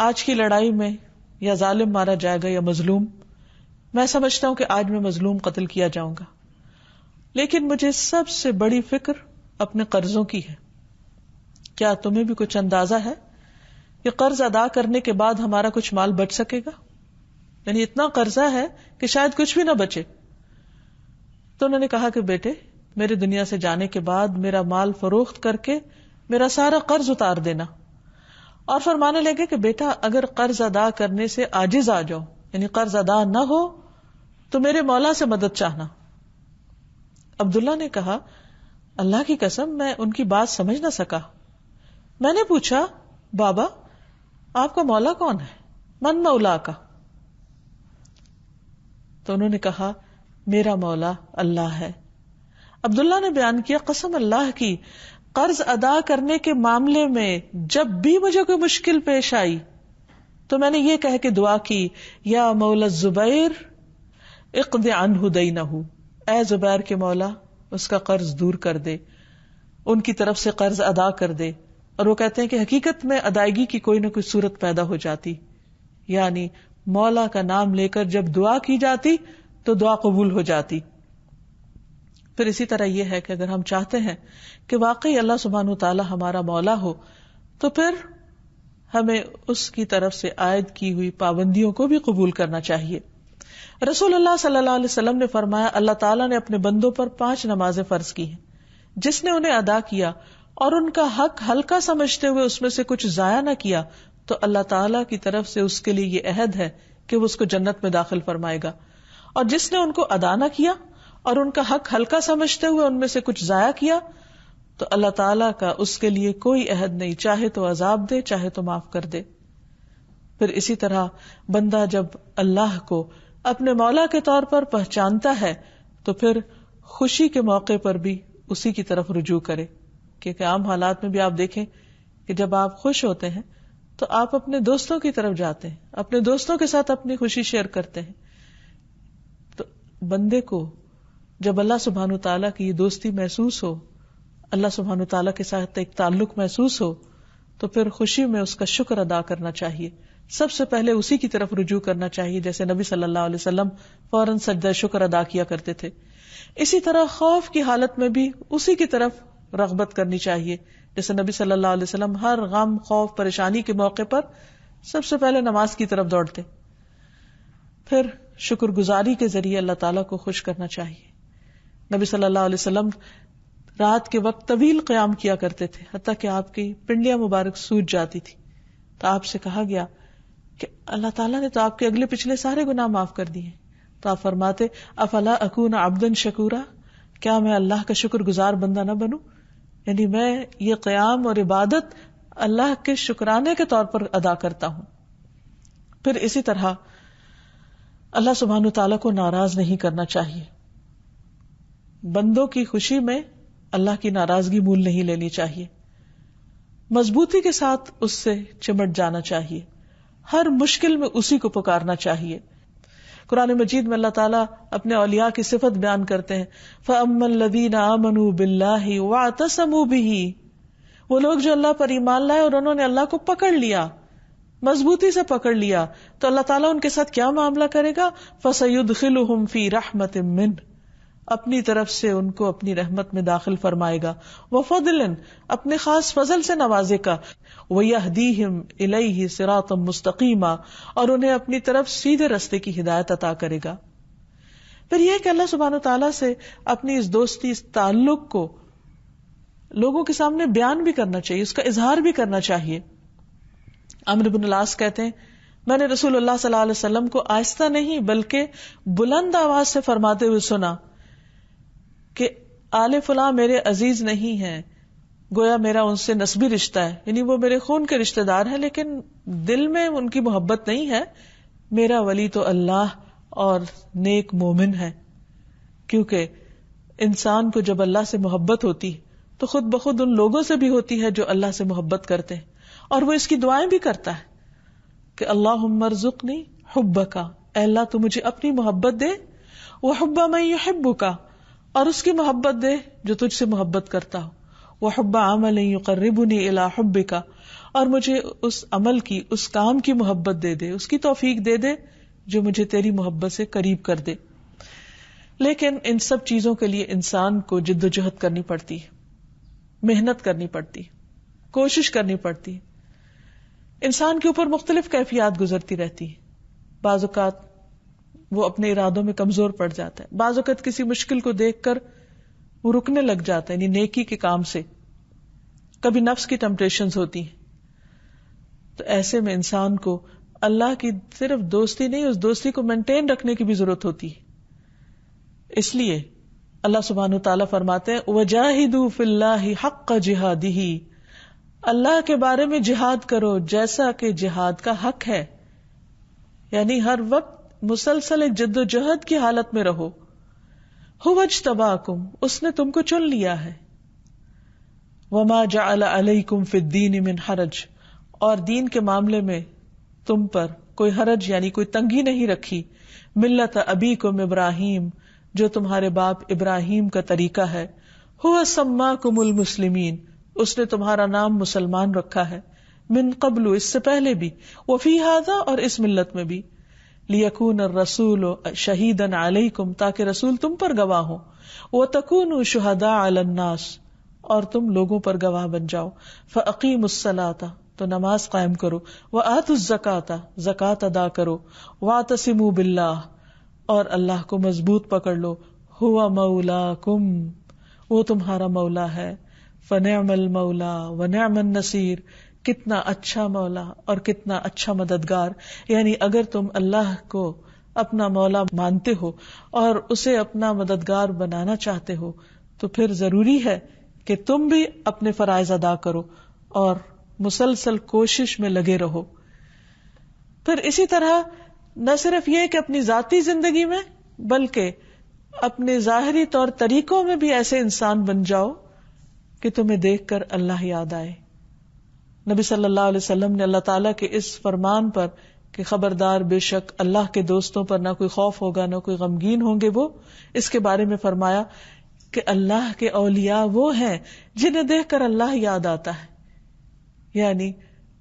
آج کی لڑائی میں یا ظالم مارا جائے گا یا مظلوم. میں سمجھتا ہوں کہ آج میں مظلوم قتل کیا جاؤں گا، لیکن مجھے سب سے بڑی فکر اپنے قرضوں کی ہے. کیا تمہیں بھی کچھ اندازہ ہے کہ قرض ادا کرنے کے بعد ہمارا کچھ مال بچ سکے گا؟ یعنی اتنا قرضہ ہے کہ شاید کچھ بھی نہ بچے. تو انہوں نے کہا کہ بیٹے، میرے دنیا سے جانے کے بعد میرا مال فروخت کر کے میرا سارا قرض اتار دینا. اور فرمانے لگے کہ بیٹا، اگر قرض ادا کرنے سے عاجز آ جاؤ، یعنی قرض ادا نہ ہو، تو میرے مولا سے مدد چاہنا. عبداللہ نے کہا اللہ کی قسم میں ان کی بات سمجھ نہ سکا. میں نے پوچھا بابا آپ کا مولا کون ہے؟ من مولا کا؟ تو انہوں نے کہا میرا مولا اللہ ہے. عبداللہ نے بیان کیا قسم اللہ کی، قرض ادا کرنے کے معاملے میں جب بھی مجھے کوئی مشکل پیش آئی تو میں نے یہ کہہ کے دعا کی یا مولا الزبیر اقض عنہ دینہ، اے زبیر کے مولا اس کا قرض دور کر دے، ان کی طرف سے قرض ادا کر دے. اور وہ کہتے ہیں کہ حقیقت میں ادائیگی کی کوئی نہ کوئی صورت پیدا ہو جاتی، یعنی مولا کا نام لے کر جب دعا کی جاتی تو دعا قبول ہو جاتی. پھر اسی طرح یہ ہے کہ اگر ہم چاہتے ہیں کہ واقعی اللہ سبحانہ وتعالی ہمارا مولا ہو تو پھر ہمیں اس کی طرف سے عائد کی ہوئی پابندیوں کو بھی قبول کرنا چاہیے. رسول اللہ صلی اللہ علیہ وسلم نے فرمایا اللہ تعالیٰ نے اپنے بندوں پر 5 نمازیں فرض کی ہیں، جس نے انہیں ادا کیا اور ان کا حق ہلکا سمجھتے ہوئے اس میں سے کچھ ضائع نہ کیا تو اللہ تعالیٰ کی طرف سے اس کے لیے یہ عہد ہے کہ وہ اس کو جنت میں داخل فرمائے گا. اور جس نے ان کو ادا نہ کیا اور ان کا حق ہلکا سمجھتے ہوئے ان میں سے کچھ ضائع کیا تو اللہ تعالیٰ کا اس کے لیے کوئی عہد نہیں، چاہے تو عذاب دے چاہے تو معاف کر دے۔ پھر اسی طرح بندہ جب اللہ کو اپنے مولا کے طور پر پہچانتا ہے تو پھر خوشی کے موقع پر بھی اسی کی طرف رجوع کرے، کیونکہ عام حالات میں بھی آپ دیکھیں کہ جب آپ خوش ہوتے ہیں تو آپ اپنے دوستوں کی طرف جاتے ہیں، اپنے دوستوں کے ساتھ اپنی خوشی شیئر کرتے ہیں۔ تو بندے کو جب اللہ سبحانہ تعالیٰ کی یہ دوستی محسوس ہو، اللہ سبحانہ تعالیٰ کے ساتھ ایک تعلق محسوس ہو، تو پھر خوشی میں اس کا شکر ادا کرنا چاہیے، سب سے پہلے اسی کی طرف رجوع کرنا چاہیے، جیسے نبی صلی اللہ علیہ وسلم فوراً سجدہ شکر ادا کیا کرتے تھے۔ اسی طرح خوف کی حالت میں بھی اسی کی طرف رغبت کرنی چاہیے، جیسے نبی صلی اللہ علیہ وسلم ہر غم، خوف، پریشانی کے موقع پر سب سے پہلے نماز کی طرف دوڑتے۔ پھر شکر گزاری کے ذریعے اللہ تعالیٰ کو خوش کرنا چاہیے۔ نبی صلی اللہ علیہ وسلم رات کے وقت طویل قیام کیا کرتے تھے، حتیٰ کہ آپ کی پنڈلیاں مبارک سوج جاتی تھی۔ تو آپ سے کہا گیا کہ اللہ تعالیٰ نے تو آپ کے اگلے پچھلے سارے گناہ معاف کر دیے، تو آپ فرماتے افلا اکون عبدا شکورا، کیا میں اللہ کا شکر گزار بندہ نہ بنوں؟ یعنی میں یہ قیام اور عبادت اللہ کے شکرانے کے طور پر ادا کرتا ہوں۔ پھر اسی طرح اللہ سبحانہ تعالیٰ کو ناراض نہیں کرنا چاہیے، بندوں کی خوشی میں اللہ کی ناراضگی مول نہیں لینی چاہیے، مضبوطی کے ساتھ اس سے چمٹ جانا چاہیے، ہر مشکل میں اسی کو پکارنا چاہیے۔ قرآن مجید میں اللہ تعالیٰ اپنے اولیاء کی صفت بیان کرتے ہیں، فَأَمَّا الَّذِينَ آمَنُوا بِاللَّهِ وَاعْتَصَمُوا بِهِ، وہ لوگ جو اللہ پر ایمان لائے اور انہوں نے اللہ کو پکڑ لیا، مضبوطی سے پکڑ لیا، تو اللہ تعالیٰ ان کے ساتھ کیا معاملہ کرے گا؟ فَسَيُدْخِلُهُمْ فِي رَحْمَةٍ مِّنْهُ، اپنی طرف سے ان کو اپنی رحمت میں داخل فرمائے گا، وَفَضْلٍ، اپنے خاص فضل سے نوازے گا، وَيَهْدِيهِمْ إِلَيْهِ صِرَاطًا مُسْتَقِيمًا، اور انہیں اپنی طرف سیدھے رستے کی ہدایت عطا کرے گا۔ پھر یہ کہ اللہ سبحانہ تعالیٰ سے اپنی اس دوستی، اس تعلق کو لوگوں کے سامنے بیان بھی کرنا چاہیے، اس کا اظہار بھی کرنا چاہیے۔ عمرو بن العاص کہتے ہیں میں نے رسول اللہ صلی اللہ علیہ وسلم کو آہستہ نہیں بلکہ بلند آواز سے فرماتے ہوئے سنا کہ آل فلاں میرے عزیز نہیں ہیں، گویا میرا ان سے نسبی رشتہ ہے، یعنی وہ میرے خون کے رشتہ دار ہیں لیکن دل میں ان کی محبت نہیں ہے، میرا ولی تو اللہ اور نیک مومن ہے۔ کیونکہ انسان کو جب اللہ سے محبت ہوتی تو خود بخود ان لوگوں سے بھی ہوتی ہے جو اللہ سے محبت کرتے ہیں، اور وہ اس کی دعائیں بھی کرتا ہے کہ اللہم ارزقنی حبک، اے اللہ تو مجھے اپنی محبت دے، وحب من یحبک، اور اس کی محبت دے جو تجھ سے محبت کرتا ہو، وحب عمل یقربنی الی حبک، اور مجھے اس عمل کی، اس کام کی محبت دے دے، اس کی توفیق دے دے جو مجھے تیری محبت سے قریب کر دے۔ لیکن ان سب چیزوں کے لیے انسان کو جد و جہد کرنی پڑتی ہے، محنت کرنی پڑتی، کوشش کرنی پڑتی، انسان کے اوپر مختلف کیفیات گزرتی رہتی ہے۔ بعض اوقات وہ اپنے ارادوں میں کمزور پڑ جاتا ہے، بعض اوقات کسی مشکل کو دیکھ کر وہ رکنے لگ جاتا ہے، یعنی نیکی کے کام سے، کبھی نفس کی ٹیمپٹیشنز ہوتی ہیں۔ تو ایسے میں انسان کو اللہ کی صرف دوستی نہیں، اس دوستی کو مینٹین رکھنے کی بھی ضرورت ہوتی ہے۔ اس لیے اللہ سبحانہ وتعالیٰ فرماتے ہیں وَجَاهِدُوا فِي اللَّهِ حَقَّ جِهَادِهِ، اللہ کے بارے میں جہاد کرو جیسا کہ جہاد کا حق ہے، یعنی ہر وقت مسلسل ایک جد و جہد کی حالت میں رہو۔ هُوَ اجْتَبَاكُمْ، اس نے تم کو چن لیا ہے، وَمَا جَعَلَ عَلَيْكُمْ فِي الدِّينِ مِنْ حَرَجٍ، اور دین کے معاملے میں تم پر کوئی حرج یعنی کوئی تنگی نہیں رکھی، ملت ابیکم ابراہیم، جو تمہارے باپ ابراہیم کا طریقہ ہے، هُوَ سَمَّاكُمُ الْمُسْلِمِينَ، اس نے تمہارا نام مسلمان رکھا ہے، من قبل، اس سے پہلے بھی، وفی هذا، اور اس ملت میں بھی، لیکون الرسول شہیدا علیکم، تاکہ رسول تم پر گواہ ہو، وتکونوا شہداء علی الناس، اور تم لوگوں پر گواہ بن جاؤ، فاقیموا الصلاۃ، تو نماز قائم کرو، وآتوا الزکاۃ، زکوٰۃ ادا کرو، واعتصموا باللہ، اور اللہ کو مضبوط پکڑ لو، هو مولاکم، وہ تمہارا مولا ہے، فنعم المولا ونعم النصیر، کتنا اچھا مولا اور کتنا اچھا مددگار۔ یعنی اگر تم اللہ کو اپنا مولا مانتے ہو اور اسے اپنا مددگار بنانا چاہتے ہو تو پھر ضروری ہے کہ تم بھی اپنے فرائض ادا کرو اور مسلسل کوشش میں لگے رہو. پھر اسی طرح نہ صرف یہ کہ اپنی ذاتی زندگی میں بلکہ اپنے ظاہری طور طریقوں میں بھی ایسے انسان بن جاؤ کہ تمہیں دیکھ کر اللہ یاد آئے. نبی صلی اللہ علیہ وسلم نے اللہ تعالیٰ کے اس فرمان پر کہ خبردار بے شک اللہ کے دوستوں پر نہ کوئی خوف ہوگا نہ کوئی غمگین ہوں گے وہ، اس کے بارے میں فرمایا کہ اللہ کے اولیاء وہ ہیں جنہیں دیکھ کر اللہ یاد آتا ہے. یعنی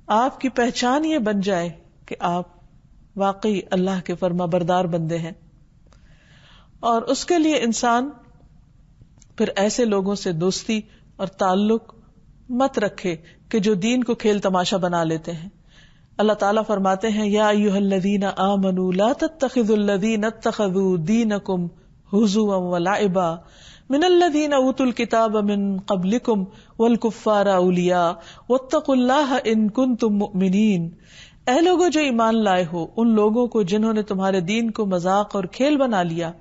آپ کی پہچان یہ بن جائے کہ آپ واقعی اللہ کے فرما بردار بندے ہیں. اور اس کے لیے انسان پھر ایسے لوگوں سے دوستی اور تعلق مت رکھے کہ جو دین کو کھیل تماشا بنا لیتے ہیں. اللہ تعالیٰ فرماتے ہیں یا ایھا الذین آمنوا لا تتخذوا الذین اتخذوا دینکم ہزوا ولعبا من الذین اوتوا الکتاب من قبلکم والکفار اولیاء واتقوا اللہ ان کنتم مؤمنین. اے لوگوں جو ایمان لائے ہو، ان لوگوں کو جنہوں نے تمہارے دین کو مذاق اور کھیل بنا لیا،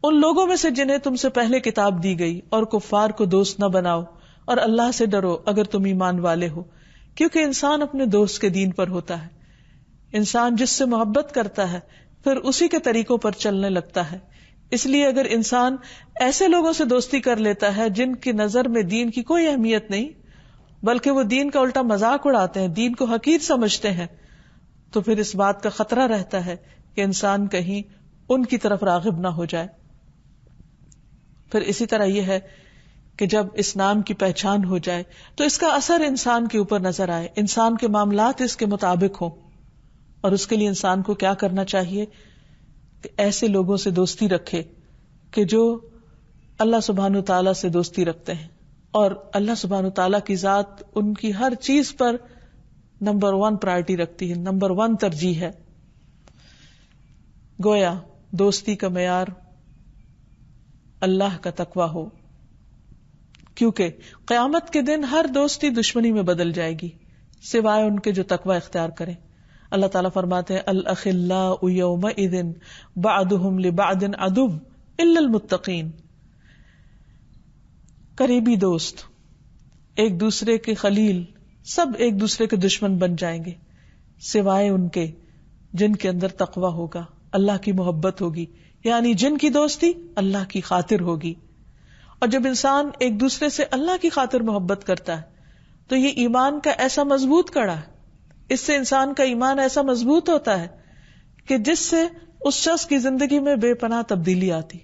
ان لوگوں میں سے جنہیں تم سے پہلے کتاب دی گئی، اور کفار کو دوست نہ بناؤ، اور اللہ سے ڈرو اگر تم ایمان والے ہو. کیونکہ انسان اپنے دوست کے دین پر ہوتا ہے. انسان جس سے محبت کرتا ہے پھر اسی کے طریقوں پر چلنے لگتا ہے. اس لیے اگر انسان ایسے لوگوں سے دوستی کر لیتا ہے جن کی نظر میں دین کی کوئی اہمیت نہیں بلکہ وہ دین کا الٹا مذاق اڑاتے ہیں، دین کو حقیر سمجھتے ہیں، تو پھر اس بات کا خطرہ رہتا ہے کہ انسان کہیں ان کی طرف راغب نہ ہو جائے. پھر اسی طرح یہ ہے کہ جب اس نام کی پہچان ہو جائے تو اس کا اثر انسان کے اوپر نظر آئے، انسان کے معاملات اس کے مطابق ہوں. اور اس کے لیے انسان کو کیا کرنا چاہیے کہ ایسے لوگوں سے دوستی رکھے کہ جو اللہ سبحانہ وتعالیٰ سے دوستی رکھتے ہیں، اور اللہ سبحانہ وتعالیٰ کی ذات ان کی ہر چیز پر نمبر 1 پرائرٹی رکھتی ہے، نمبر 1 ترجیح ہے. گویا دوستی کا معیار اللہ کا تقویٰ ہو، کیونکہ قیامت کے دن ہر دوستی دشمنی میں بدل جائے گی سوائے ان کے جو تقویٰ اختیار کریں. اللہ تعالیٰ فرماتے ہیں الاخلاء یومئذ بعضهم لبعض عدو الا المتقین. قریبی دوست، ایک دوسرے کے خلیل، سب ایک دوسرے کے دشمن بن جائیں گے سوائے ان کے جن کے اندر تقویٰ ہوگا، اللہ کی محبت ہوگی، یعنی جن کی دوستی اللہ کی خاطر ہوگی. اور جب انسان ایک دوسرے سے اللہ کی خاطر محبت کرتا ہے تو یہ ایمان کا ایسا مضبوط کڑا ہے، اس سے انسان کا ایمان ایسا مضبوط ہوتا ہے کہ جس سے اس شخص کی زندگی میں بے پناہ تبدیلی آتی،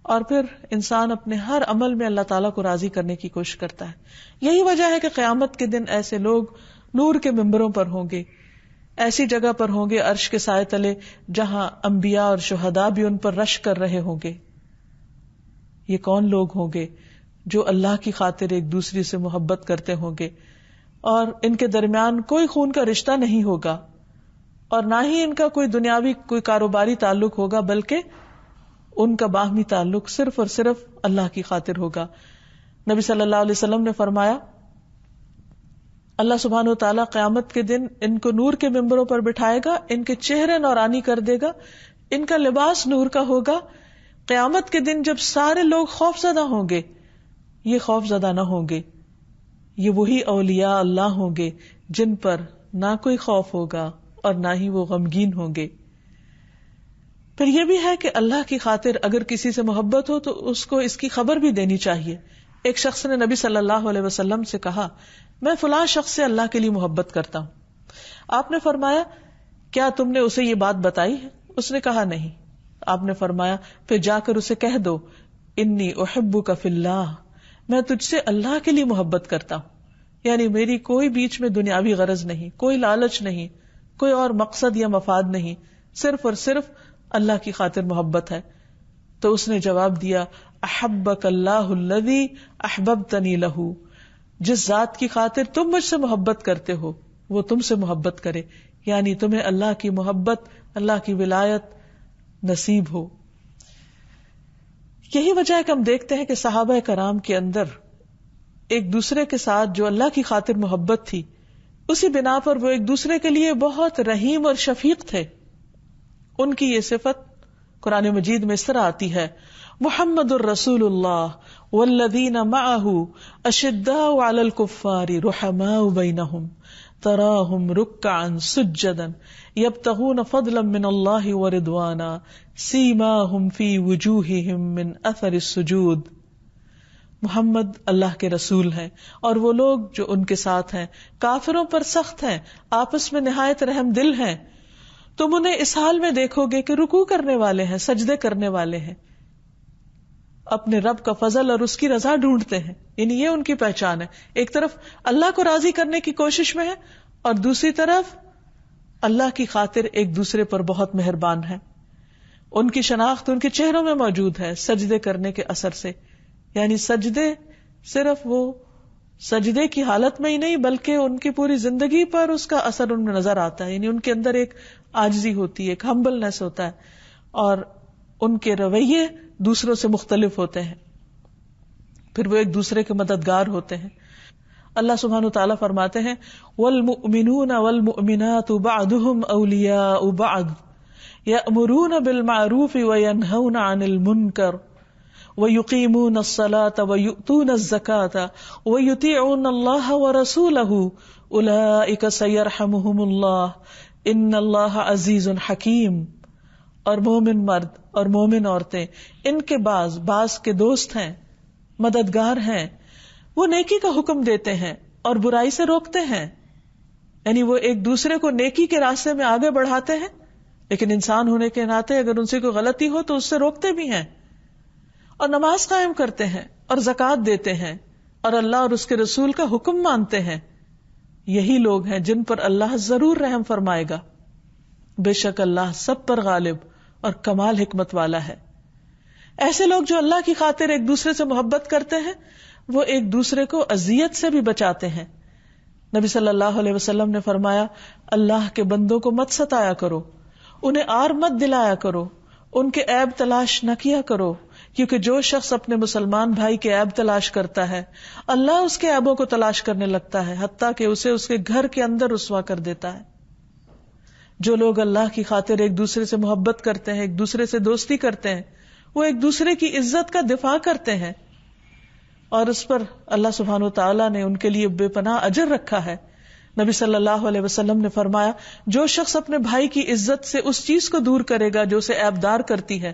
اور پھر انسان اپنے ہر عمل میں اللہ تعالیٰ کو راضی کرنے کی کوشش کرتا ہے. یہی وجہ ہے کہ قیامت کے دن ایسے لوگ نور کے ممبروں پر ہوں گے، ایسی جگہ پر ہوں گے عرش کے سائے تلے جہاں انبیاء اور شہداء بھی ان پر رش کر رہے ہوں گے. یہ کون لوگ ہوں گے؟ جو اللہ کی خاطر ایک دوسرے سے محبت کرتے ہوں گے، اور ان کے درمیان کوئی خون کا رشتہ نہیں ہوگا، اور نہ ہی ان کا کوئی دنیاوی کوئی کاروباری تعلق ہوگا، بلکہ ان کا باہمی تعلق صرف اور صرف اللہ کی خاطر ہوگا. نبی صلی اللہ علیہ وسلم نے فرمایا اللہ سبحانہ وتعالیٰ قیامت کے دن ان کو نور کے ممبروں پر بٹھائے گا، ان کے چہرے نورانی کر دے گا، ان کا لباس نور کا ہوگا. قیامت کے دن جب سارے لوگ خوف زدہ ہوں گے، یہ خوف زدہ نہ ہوں گے، یہ وہی اولیاء اللہ ہوں گے جن پر نہ کوئی خوف ہوگا اور نہ ہی وہ غمگین ہوں گے. پھر یہ بھی ہے کہ اللہ کی خاطر اگر کسی سے محبت ہو تو اس کو اس کی خبر بھی دینی چاہیے. ایک شخص نے نبی صلی اللہ علیہ وسلم سے کہا میں فلاں شخص سے اللہ کے لیے محبت کرتا ہوں. آپ نے فرمایا کیا تم نے اسے یہ بات بتائی ہے؟ اس نے کہا نہیں. آپ نے فرمایا پھر جا کر اسے کہہ دو انی احبک فی اللہ، میں تجھ سے اللہ کے لیے محبت کرتا ہوں، یعنی میری کوئی بیچ میں دنیاوی غرض نہیں، کوئی لالچ نہیں، کوئی اور مقصد یا مفاد نہیں، صرف اور صرف اللہ کی خاطر محبت ہے. تو اس نے جواب دیا احبک اللہ الذی احببتنی لہ، جس ذات کی خاطر تم مجھ سے محبت کرتے ہو وہ تم سے محبت کرے، یعنی تمہیں اللہ کی محبت، اللہ کی ولایت نصیب ہو. یہی وجہ ہے کہ ہم دیکھتے ہیں کہ صحابہ کرام کے اندر ایک دوسرے کے ساتھ جو اللہ کی خاطر محبت تھی، اسی بنا پر وہ ایک دوسرے کے لیے بہت رحیم اور شفیق تھے. ان کی یہ صفت قرآن مجید میں اس طرح آتی ہے محمد الرسول اللہ والذین معه اشداء علی الکفار رحماء بینہم تراہم رکعا سجدا یبتغون فضلا من اللہ ورضوانا سیماہم فی وجوہہم من اثر السجود. محمد اللہ کے رسول ہیں اور وہ لوگ جو ان کے ساتھ ہیں کافروں پر سخت ہیں، آپس میں نہایت رحم دل ہیں. تم انہیں اس حال میں دیکھو گے کہ رکوع کرنے والے ہیں، سجدے کرنے والے ہیں، اپنے رب کا فضل اور اس کی رضا ڈھونڈتے ہیں. یعنی یہ ان کی پہچان ہے، ایک طرف اللہ کو راضی کرنے کی کوشش میں ہے اور دوسری طرف اللہ کی خاطر ایک دوسرے پر بہت مہربان ہے. ان کی شناخت ان کے چہروں میں موجود ہے سجدے کرنے کے اثر سے. یعنی سجدے صرف وہ سجدے کی حالت میں ہی نہیں بلکہ ان کی پوری زندگی پر اس کا اثر ان میں نظر آتا ہے. یعنی ان کے اندر ایک عاجزی ہوتی ہے، ایک ہمبلنس ہوتا ہے اور ان کے رویے دوسروں سے مختلف ہوتے ہیں. پھر وہ ایک دوسرے کے مددگار ہوتے ہیں. اللہ سبحانہ وتعالیٰ فرماتے ہیں والمؤمنون والمؤمنات بعضهم اولیاء بعض یأمرون بالمعروف وینہون عن المنکر وَيُقِيمُونَ الصَّلَاةَ وَيُؤْتُونَ الزَّكَاةَ وَيُطِيعُونَ اللَّهَ وَرَسُولَهُ أُولَئِكَ سَيَرْحَمُهُمُ اللَّهُ إِنَّ اللَّهَ عَزِيزٌ حَكِيمٌ. اور مومن مرد اور مومن عورتیں ان کے بعض کے دوست ہیں، مددگار ہیں. وہ نیکی کا حکم دیتے ہیں اور برائی سے روکتے ہیں. یعنی وہ ایک دوسرے کو نیکی کے راستے میں آگے بڑھاتے ہیں، لیکن انسان ہونے کے ناطے اگر ان سے کوئی غلطی ہو تو اس سے روکتے بھی ہیں. اور نماز قائم کرتے ہیں اور زکوٰۃ دیتے ہیں اور اللہ اور اس کے رسول کا حکم مانتے ہیں. یہی لوگ ہیں جن پر اللہ ضرور رحم فرمائے گا. بے شک اللہ سب پر غالب اور کمال حکمت والا ہے. ایسے لوگ جو اللہ کی خاطر ایک دوسرے سے محبت کرتے ہیں وہ ایک دوسرے کو اذیت سے بھی بچاتے ہیں. نبی صلی اللہ علیہ وسلم نے فرمایا اللہ کے بندوں کو مت ستایا کرو، انہیں آر مت دلایا کرو، ان کے عیب تلاش نہ کیا کرو، کیونکہ جو شخص اپنے مسلمان بھائی کے عیب تلاش کرتا ہے اللہ اس کے عیبوں کو تلاش کرنے لگتا ہے حتیٰ کہ اسے اس کے گھر کے اندر رسوا کر دیتا ہے. جو لوگ اللہ کی خاطر ایک دوسرے سے محبت کرتے ہیں، ایک دوسرے سے دوستی کرتے ہیں، وہ ایک دوسرے کی عزت کا دفاع کرتے ہیں اور اس پر اللہ سبحانہ وتعالیٰ نے ان کے لیے بے پناہ اجر رکھا ہے. نبی صلی اللہ علیہ وسلم نے فرمایا جو شخص اپنے بھائی کی عزت سے اس چیز کو دور کرے گا جو اسے عیب دار کرتی ہے،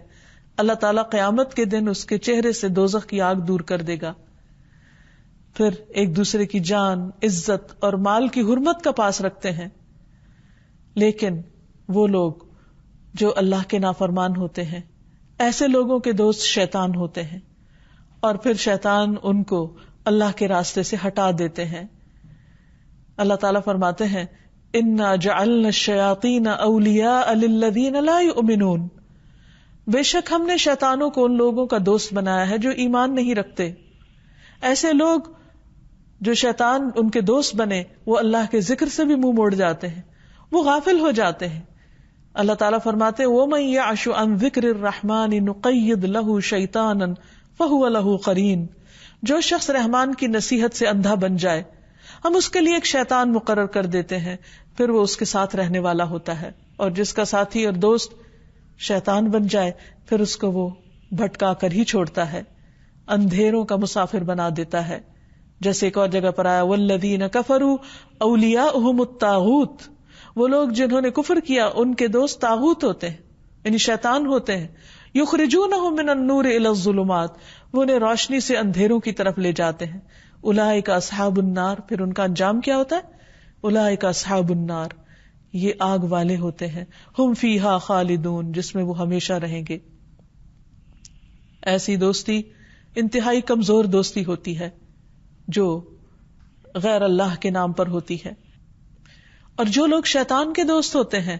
اللہ تعالیٰ قیامت کے دن اس کے چہرے سے دوزخ کی آگ دور کر دے گا. پھر ایک دوسرے کی جان، عزت اور مال کی حرمت کا پاس رکھتے ہیں. لیکن وہ لوگ جو اللہ کے نافرمان ہوتے ہیں ایسے لوگوں کے دوست شیطان ہوتے ہیں اور پھر شیطان ان کو اللہ کے راستے سے ہٹا دیتے ہیں. اللہ تعالیٰ فرماتے ہیں اِنَّا جَعَلْنَا الشَّيَاطِينَ أَوْلِيَاءَ لِلَّذِينَ لَا يُؤْمِنُونَ. بے شک ہم نے شیطانوں کو ان لوگوں کا دوست بنایا ہے جو ایمان نہیں رکھتے. ایسے لوگ جو شیطان ان کے دوست بنے وہ اللہ کے ذکر سے بھی منہ موڑ جاتے ہیں، وہ غافل ہو جاتے ہیں. اللہ تعالیٰ فرماتے وَمَن يَعْشُ عَن ذِكْرِ الرَّحْمَنِ نُقَيِّضْ لَهُ شَيْطَانًا فَهُوَ لَهُ قَرِينٌ. جو شخص رحمان کی نصیحت سے اندھا بن جائے ہم اس کے لیے ایک شیطان مقرر کر دیتے ہیں، پھر وہ اس کے ساتھ رہنے والا ہوتا ہے. اور جس کا ساتھی اور دوست شیطان بن جائے پھر اس کو وہ بھٹکا کر ہی چھوڑتا ہے، اندھیروں کا مسافر بنا دیتا ہے. جیسے ایک اور جگہ پر آیا والذین کفروا اولیاؤہم الطاغوت. وہ لوگ جنہوں نے کفر کیا ان کے دوست طاغوت ہوتے ہیں، یعنی شیطان ہوتے ہیں. یخرجونہم من النور الی الظلمات. وہ انہیں روشنی سے اندھیروں کی طرف لے جاتے ہیں. اولئک اصحاب النار. پھر ان کا انجام کیا ہوتا ہے؟ اولئک اصحاب النار. یہ آگ والے ہوتے ہیں. ہم فیہا خالدون. جس میں وہ ہمیشہ رہیں گے. ایسی دوستی انتہائی کمزور دوستی ہوتی ہے جو غیر اللہ کے نام پر ہوتی ہے. اور جو لوگ شیطان کے دوست ہوتے ہیں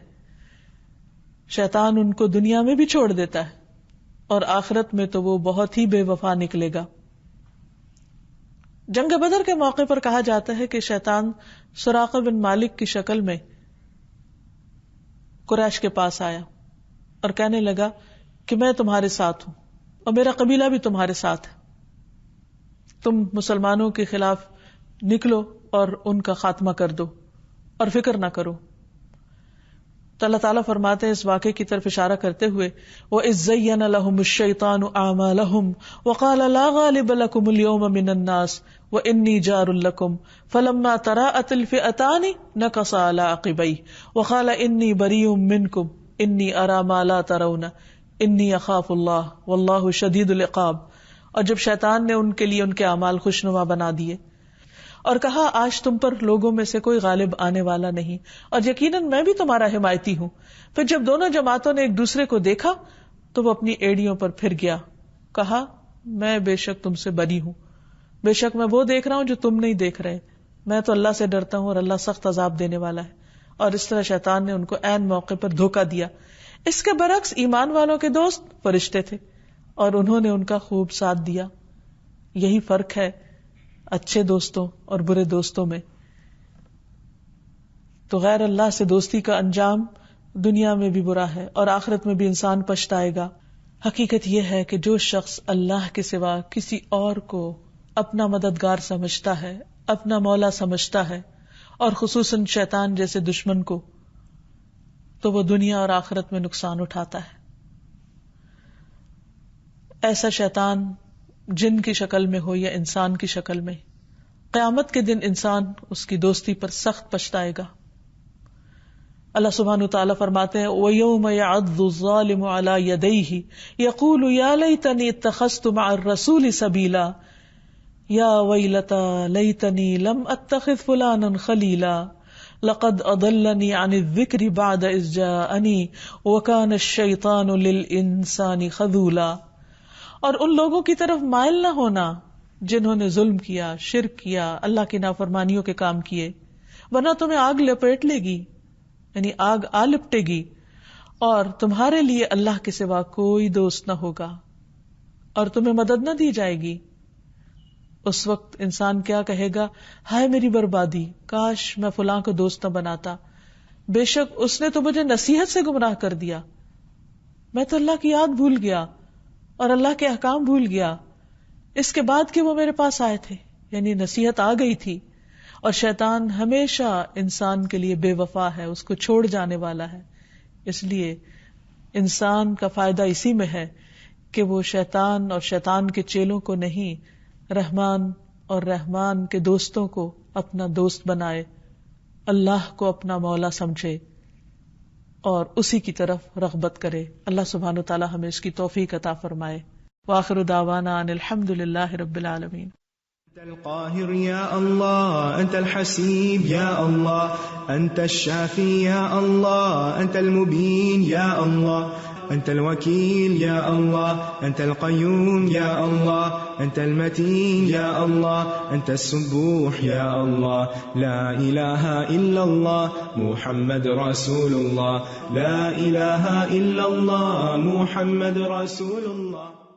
شیطان ان کو دنیا میں بھی چھوڑ دیتا ہے اور آخرت میں تو وہ بہت ہی بے وفا نکلے گا. جنگ بدر کے موقع پر کہا جاتا ہے کہ شیطان سراقہ بن مالک کی شکل میں قریش کے پاس آیا اور کہنے لگا کہ میں تمہارے ساتھ ہوں اور میرا قبیلہ بھی تمہارے ساتھ ہے، تم مسلمانوں کے خلاف نکلو اور ان کا خاتمہ کر دو اور فکر نہ کرو. تو اللہ تعالیٰ فرماتے ہیں اس واقعے کی طرف اشارہ کرتے ہوئے وَإِذْ زَيَّنَ لَهُمُ الشَّيْطَانُ أَعْمَالَهُمْ وَقَالَ لَا غَالِبَ لَكُمُ الْيَوْمَ مِنَ النَّاسِ وَإِنِّي جَارٌ لَكُمْ فَلَمَّا تَرَاءَتِ الْفِئَتَانِ نَكَصَ عَلَىٰ عَقِبَيْهِ وَقَالَ إِنِّي بَرِيءٌ مِّنكُمْ إِنِّي أَرَىٰ مَا لَا تَرَوْنَ إِنِّي أَخَافُ اللَّهَ وَاللَّهُ شَدِيدُ الْعِقَابِ۔ اور جب شیطان نے ان کے لیے ان کے اعمال خوشنما بنا دیے اور کہا آج تم پر لوگوں میں سے کوئی غالب آنے والا نہیں اور یقیناً میں بھی تمہارا حمایتی ہوں، پھر جب دونوں جماعتوں نے ایک دوسرے کو دیکھا تو وہ اپنی ایڑیوں پر پھر گیا، کہا میں بے شک تم سے بری ہوں، بے شک میں وہ دیکھ رہا ہوں جو تم نہیں دیکھ رہے، میں تو اللہ سے ڈرتا ہوں اور اللہ سخت عذاب دینے والا ہے۔ اور اس طرح شیطان نے ان کو عین موقع پر دھوکہ دیا۔ اس کے برعکس ایمان والوں کے دوست فرشتے تھے اور انہوں نے ان کا خوب ساتھ دیا۔ یہی فرق ہے اچھے دوستوں اور برے دوستوں میں۔ تو غیر اللہ سے دوستی کا انجام دنیا میں بھی برا ہے اور آخرت میں بھی انسان پچھتائے گا۔ حقیقت یہ ہے کہ جو شخص اللہ کے سوا کسی اور کو اپنا مددگار سمجھتا ہے، اپنا مولا سمجھتا ہے، اور خصوصاً شیطان جیسے دشمن کو، تو وہ دنیا اور آخرت میں نقصان اٹھاتا ہے۔ ایسا شیطان جن کی شکل میں ہو یا انسان کی شکل میں، قیامت کے دن انسان اس کی دوستی پر سخت پچھتائے گا۔ اللہ سبحانہ وتعالی فرماتے ہیں وَيَوْمَ يَعَضُّ الظَّالِمُ عَلَى يَدَيْهِ يَقُولُ يَا لَيْتَنِي اتَّخَذْتُ مَعَ الرَّسُولِ سَبِيلًا يَا وَيْلَتَىٰ لَيْتَنِي لَمْ أَتَّخِذْ فُلَانًا خَلِيلًا لَقَدْ أَضَلَّنِي عَنِ الذِّكْرِ بَعْدَ إِذْ جَاءَنِي وَكَانَ الشَّيْطَانُ لِلْإِنسَانِ خَذُولًا۔ اور ان لوگوں کی طرف مائل نہ ہونا جنہوں نے ظلم کیا، شرک کیا، اللہ کی نافرمانیوں کے کام کیے، ورنہ تمہیں آگ لپیٹ لے گی، یعنی آگ آ لپٹے گی، اور تمہارے لیے اللہ کے سوا کوئی دوست نہ ہوگا اور تمہیں مدد نہ دی جائے گی۔ اس وقت انسان کیا کہے گا، ہائے میری بربادی، کاش میں فلاں کو دوست نہ بناتا، بے شک اس نے تو مجھے نصیحت سے گمراہ کر دیا، میں تو اللہ کی یاد بھول گیا اور اللہ کے احکام بھول گیا، اس کے بعد کہ وہ میرے پاس آئے تھے، یعنی نصیحت آ گئی تھی۔ اور شیطان ہمیشہ انسان کے لیے بے وفا ہے، اس کو چھوڑ جانے والا ہے، اس لیے انسان کا فائدہ اسی میں ہے کہ وہ شیطان اور شیطان کے چیلوں کو نہیں، رحمان اور رحمان کے دوستوں کو اپنا دوست بنائے، اللہ کو اپنا مولا سمجھے اور اسی کی طرف رغبت کرے۔ اللہ سبحانہ وتعالی ہمیں اس کی توفیق عطا فرمائے۔ وآخر دعوانا ان الحمد للہ رب العالمین۔ أنت القاهر يا الله، أنت الحسيب يا الله، أنت الشافي يا الله، أنت المبين يا الله، أنت الوكيل يا الله، أنت القيوم يا الله، أنت المتين يا الله، أنت السبوح يا الله، لا إله إلا الله محمد رسول الله، لا إله إلا الله محمد رسول الله۔